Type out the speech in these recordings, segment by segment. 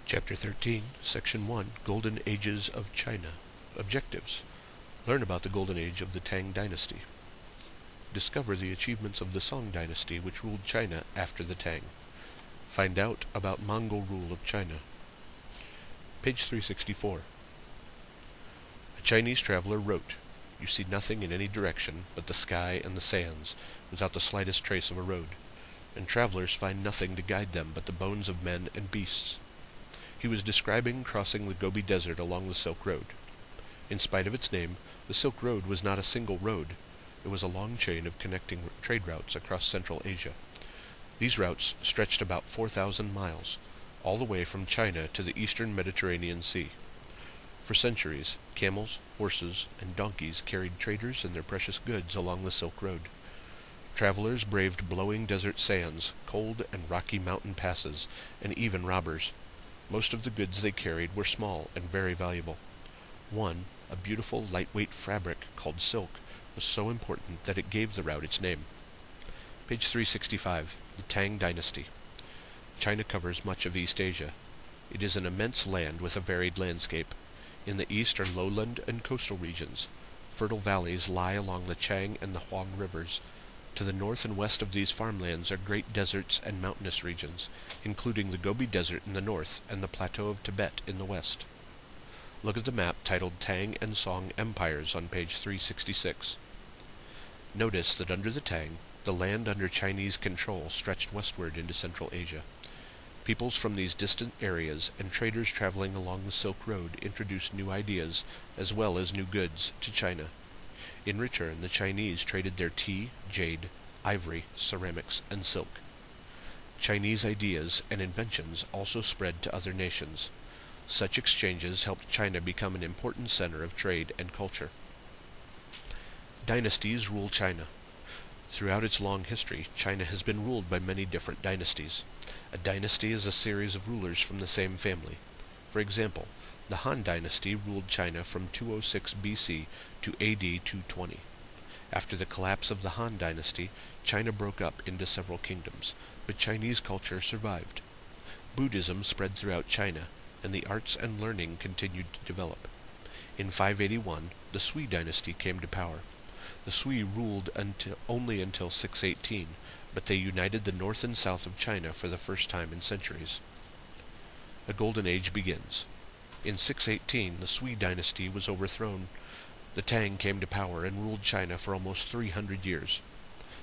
Chapter 13, Section 1, Golden Ages of China. Objectives. Learn about the Golden Age of the Tang Dynasty. Discover the achievements of the Song Dynasty, which ruled China after the Tang. Find out about Mongol rule of China. Page 364. A Chinese traveler wrote, "You see nothing in any direction but the sky and the sands, without the slightest trace of a road, and travelers find nothing to guide them but the bones of men and beasts." He was describing crossing the Gobi Desert along the Silk Road. In spite of its name, the Silk Road was not a single road. It was a long chain of connecting trade routes across Central Asia. These routes stretched about 4,000 miles, all the way from China to the eastern Mediterranean Sea. For centuries, camels, horses, and donkeys carried traders and their precious goods along the Silk Road. Travelers braved blowing desert sands, cold and rocky mountain passes, and even robbers. Most of the goods they carried were small and very valuable. One, a beautiful lightweight fabric called silk, was so important that it gave the route its name. Page 365. The Tang Dynasty. China covers much of East Asia. It is an immense land with a varied landscape. In the east are lowland and coastal regions. Fertile valleys lie along the Chang and the Huang rivers. To the north and west of these farmlands are great deserts and mountainous regions, including the Gobi Desert in the north and the Plateau of Tibet in the west. Look at the map titled Tang and Song Empires on page 366. Notice that under the Tang, the land under Chinese control stretched westward into Central Asia. Peoples from these distant areas and traders traveling along the Silk Road introduced new ideas, as well as new goods, to China. In return, the Chinese traded their tea, jade, ivory, ceramics, and silk. Chinese ideas and inventions also spread to other nations. Such exchanges helped China become an important center of trade and culture. Dynasties rule China. Throughout its long history, China has been ruled by many different dynasties. A dynasty is a series of rulers from the same family. For example, the Han Dynasty ruled China from 206 BC to AD 220. After the collapse of the Han Dynasty, China broke up into several kingdoms, but Chinese culture survived. Buddhism spread throughout China, and the arts and learning continued to develop. In 581, the Sui Dynasty came to power. The Sui ruled only until 618, but they united the north and south of China for the first time in centuries. A golden age begins. In 618, the Sui dynasty was overthrown. The Tang came to power and ruled China for almost 300 years.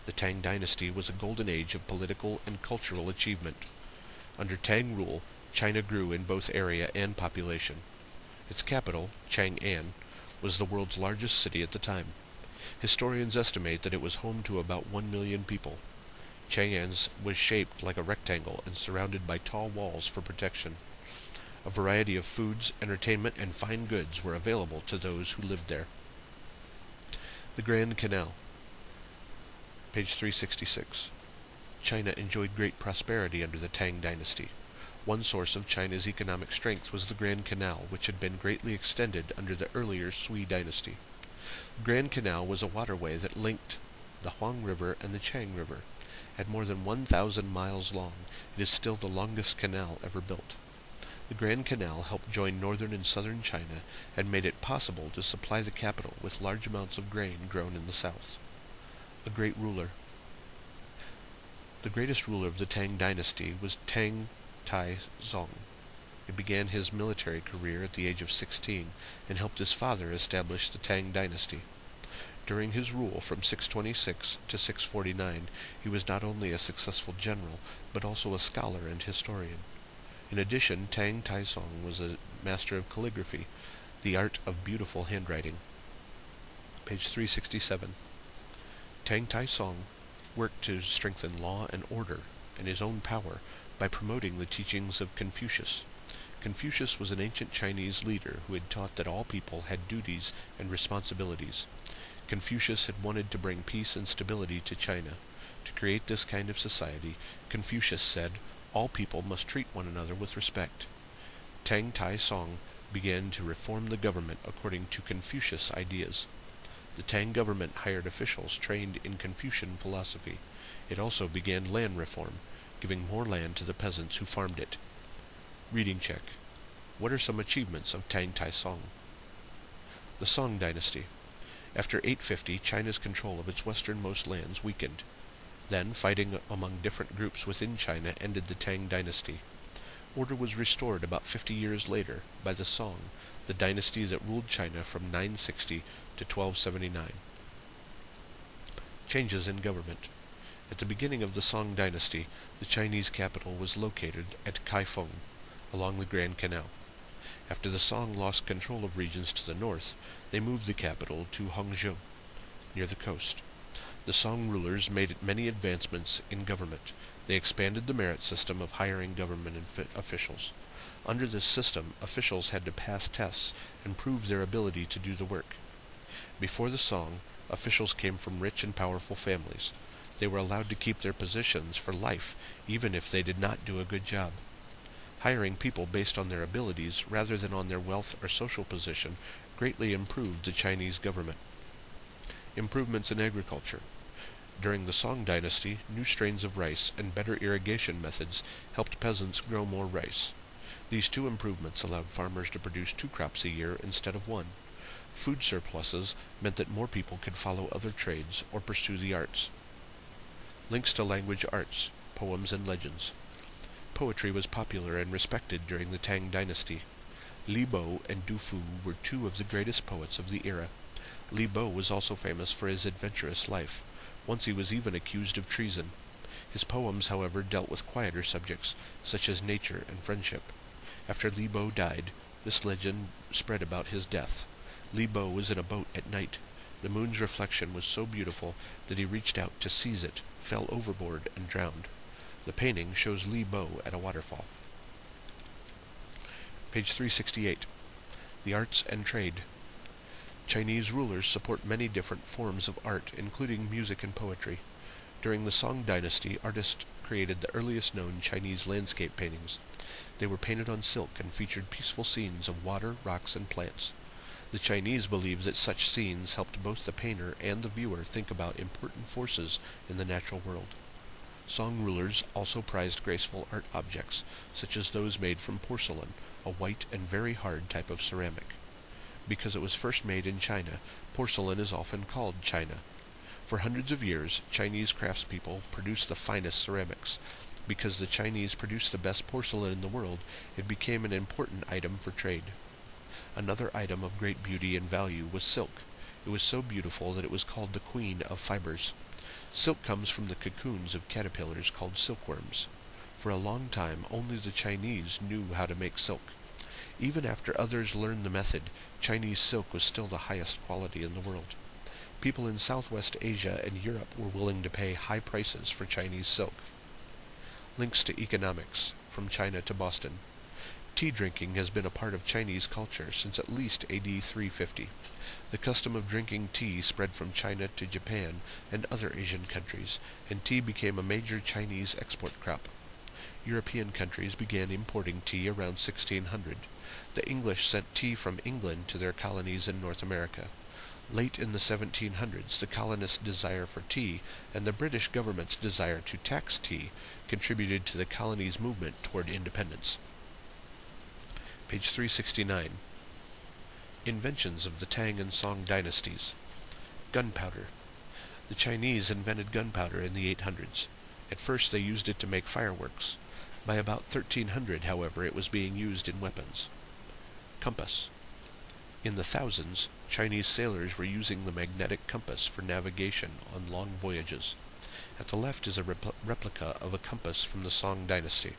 The Tang dynasty was a golden age of political and cultural achievement. Under Tang rule, China grew in both area and population. Its capital, Chang'an, was the world's largest city at the time. Historians estimate that it was home to about 1 million people. Chang'an was shaped like a rectangle and surrounded by tall walls for protection. A variety of foods, entertainment, and fine goods were available to those who lived there. The Grand Canal. Page 366. China enjoyed great prosperity under the Tang dynasty. One source of China's economic strength was the Grand Canal, which had been greatly extended under the earlier Sui dynasty. The Grand Canal was a waterway that linked the Huang River and the Chang River. At more than 1,000 miles long, it is still the longest canal ever built. The Grand Canal helped join northern and southern China and made it possible to supply the capital with large amounts of grain grown in the south. A great ruler. The greatest ruler of the Tang dynasty was Tang Tai Zong. He began his military career at the age of 16 and helped his father establish the Tang dynasty. During his rule from 626 to 649, he was not only a successful general, but also a scholar and historian. In addition, Tang Taisong was a master of calligraphy, the art of beautiful handwriting. Page 367. Tang Taisong worked to strengthen law and order and his own power by promoting the teachings of Confucius. Confucius was an ancient Chinese leader who had taught that all people had duties and responsibilities. Confucius had wanted to bring peace and stability to China. To create this kind of society, Confucius said, all people must treat one another with respect. Tang Tai Song began to reform the government according to Confucius ideas. The Tang government hired officials trained in Confucian philosophy. It also began land reform, giving more land to the peasants who farmed it. Reading check. What are some achievements of Tang Tai Song? The Song Dynasty. After 850, China's control of its westernmost lands weakened. Then, fighting among different groups within China ended the Tang Dynasty. Order was restored about 50 years later by the Song, the dynasty that ruled China from 960 to 1279. Changes in government. At the beginning of the Song Dynasty, the Chinese capital was located at Kaifeng, along the Grand Canal. After the Song lost control of regions to the north, they moved the capital to Hangzhou, near the coast. The Song rulers made many advancements in government. They expanded the merit system of hiring government officials. Under this system, officials had to pass tests and prove their ability to do the work. Before the Song, officials came from rich and powerful families. They were allowed to keep their positions for life, even if they did not do a good job. Hiring people based on their abilities rather than on their wealth or social position greatly improved the Chinese government. Improvements in agriculture. During the Song Dynasty, new strains of rice and better irrigation methods helped peasants grow more rice. These two improvements allowed farmers to produce 2 crops a year instead of 1. Food surpluses meant that more people could follow other trades or pursue the arts. Links to language arts, poems and legends. Poetry was popular and respected during the Tang Dynasty. Li Bo and Du Fu were 2 of the greatest poets of the era. Li Bo was also famous for his adventurous life. Once he was even accused of treason. His poems, however, dealt with quieter subjects, such as nature and friendship. After Li Bo died, this legend spread about his death. Li Bo was in a boat at night. The moon's reflection was so beautiful that he reached out to seize it, fell overboard, and drowned. The painting shows Li Bo at a waterfall. Page 368. The Arts and Trade. Chinese rulers support many different forms of art, including music and poetry. During the Song Dynasty, artists created the earliest known Chinese landscape paintings. They were painted on silk and featured peaceful scenes of water, rocks, and plants. The Chinese believed that such scenes helped both the painter and the viewer think about important forces in the natural world. Song rulers also prized graceful art objects, such as those made from porcelain, a white and very hard type of ceramic. Because it was first made in China, porcelain is often called China. For hundreds of years, Chinese craftspeople produced the finest ceramics. Because the Chinese produced the best porcelain in the world, it became an important item for trade. Another item of great beauty and value was silk. It was so beautiful that it was called the queen of fibers. Silk comes from the cocoons of caterpillars called silkworms. For a long time, only the Chinese knew how to make silk. Even after others learned the method, Chinese silk was still the highest quality in the world. People in Southwest Asia and Europe were willing to pay high prices for Chinese silk. Links to economics, from China to Boston. Tea drinking has been a part of Chinese culture since at least AD 350. The custom of drinking tea spread from China to Japan and other Asian countries, and tea became a major Chinese export crop. European countries began importing tea around 1600. The English sent tea from England to their colonies in North America. Late in the 1700s, the colonists' desire for tea and the British government's desire to tax tea contributed to the colonies' movement toward independence. Page 369. Inventions of the Tang and Song dynasties. Gunpowder. The Chinese invented gunpowder in the 800s. At first they used it to make fireworks. By about 1300, however, it was being used in weapons. Compass. In the thousands, Chinese sailors were using the magnetic compass for navigation on long voyages. At the left is a replica of a compass from the Song dynasty.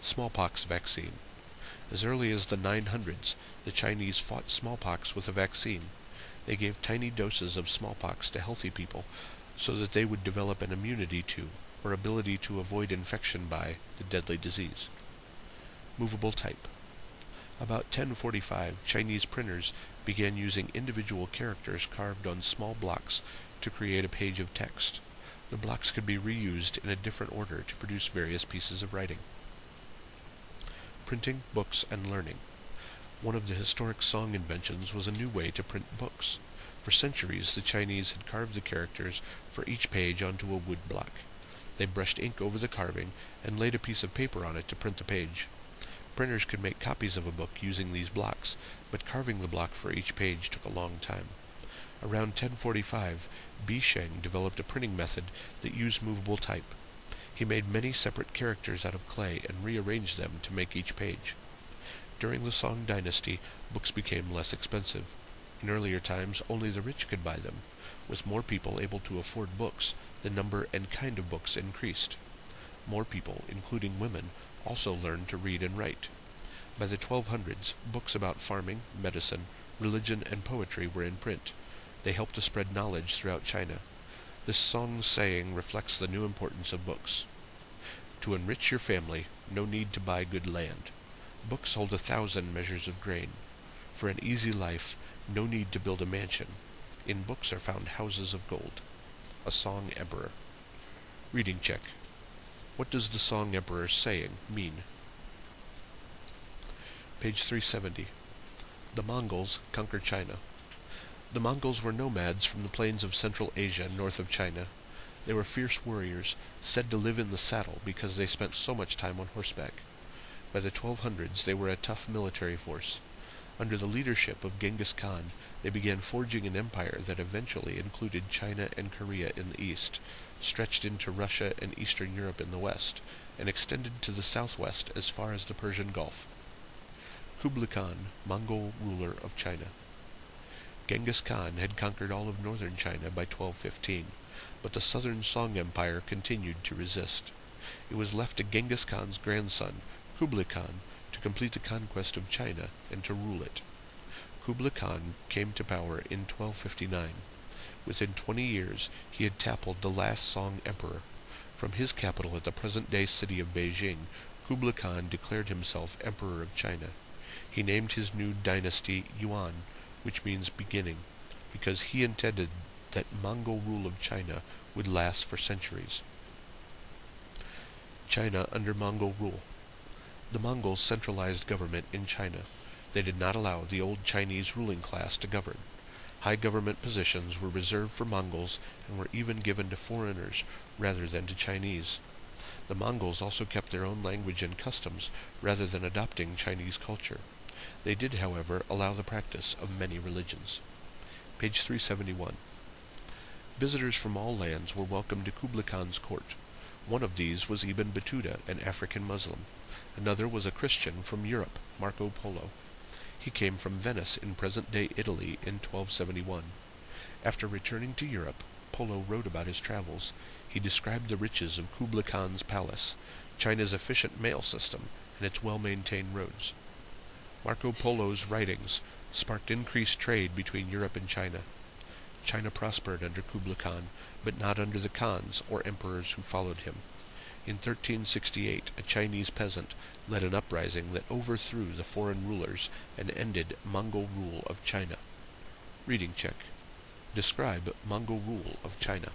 Smallpox vaccine. As early as the 900s, the Chinese fought smallpox with a vaccine. They gave tiny doses of smallpox to healthy people so that they would develop an immunity to, or ability to avoid infection by, the deadly disease. Movable type. About 1045, Chinese printers began using individual characters carved on small blocks to create a page of text. The blocks could be reused in a different order to produce various pieces of writing. Printing, books, and learning. One of the historic Song inventions was a new way to print books. For centuries, the Chinese had carved the characters for each page onto a wood block. They brushed ink over the carving and laid a piece of paper on it to print the page. Printers could make copies of a book using these blocks, but carving the block for each page took a long time. Around 1045, Bi Sheng developed a printing method that used movable type. He made many separate characters out of clay and rearranged them to make each page. During the Song dynasty, books became less expensive. In earlier times, only the rich could buy them. With more people able to afford books, the number and kind of books increased. More people, including women, also learned to read and write. By the 1200s, books about farming, medicine, religion, and poetry were in print. They helped to spread knowledge throughout China. This Song saying reflects the new importance of books. To enrich your family, no need to buy good land. Books hold 1,000 measures of grain. For an easy life, no need to build a mansion. In books are found houses of gold. A Song Emperor. Reading check. What does the Song Emperor saying mean? Page 370. The Mongols conquered China. The Mongols were nomads from the plains of Central Asia north of China. They were fierce warriors, said to live in the saddle because they spent so much time on horseback. By the 1200s, they were a tough military force. Under the leadership of Genghis Khan, they began forging an empire that eventually included China and Korea in the east, stretched into Russia and Eastern Europe in the west, and extended to the southwest as far as the Persian Gulf. Kublai Khan, Mongol ruler of China. Genghis Khan had conquered all of northern China by 1215, but the southern Song Empire continued to resist. It was left to Genghis Khan's grandson, Kublai Khan, to complete the conquest of China and to rule it. Kublai Khan came to power in 1259. Within 20 years, he had toppled the last Song emperor. From his capital at the present-day city of Beijing, Kublai Khan declared himself Emperor of China. He named his new dynasty Yuan, which means beginning, because he intended that Mongol rule of China would last for centuries. China under Mongol rule. The Mongols centralized government in China. They did not allow the old Chinese ruling class to govern. High government positions were reserved for Mongols and were even given to foreigners rather than to Chinese. The Mongols also kept their own language and customs rather than adopting Chinese culture. They did, however, allow the practice of many religions. Page 371. Visitors from all lands were welcomed to Kublai Khan's court. One of these was Ibn Battuta, an African Muslim. Another was a Christian from Europe, Marco Polo. He came from Venice in present-day Italy in 1271. After returning to Europe, Polo wrote about his travels. He described the riches of Kublai Khan's palace, China's efficient mail system, and its well-maintained roads. Marco Polo's writings sparked increased trade between Europe and China. China prospered under Kublai Khan, but not under the Khans or emperors who followed him. In 1368, a Chinese peasant led an uprising that overthrew the foreign rulers and ended Mongol rule of China. Reading check. Describe Mongol rule of China.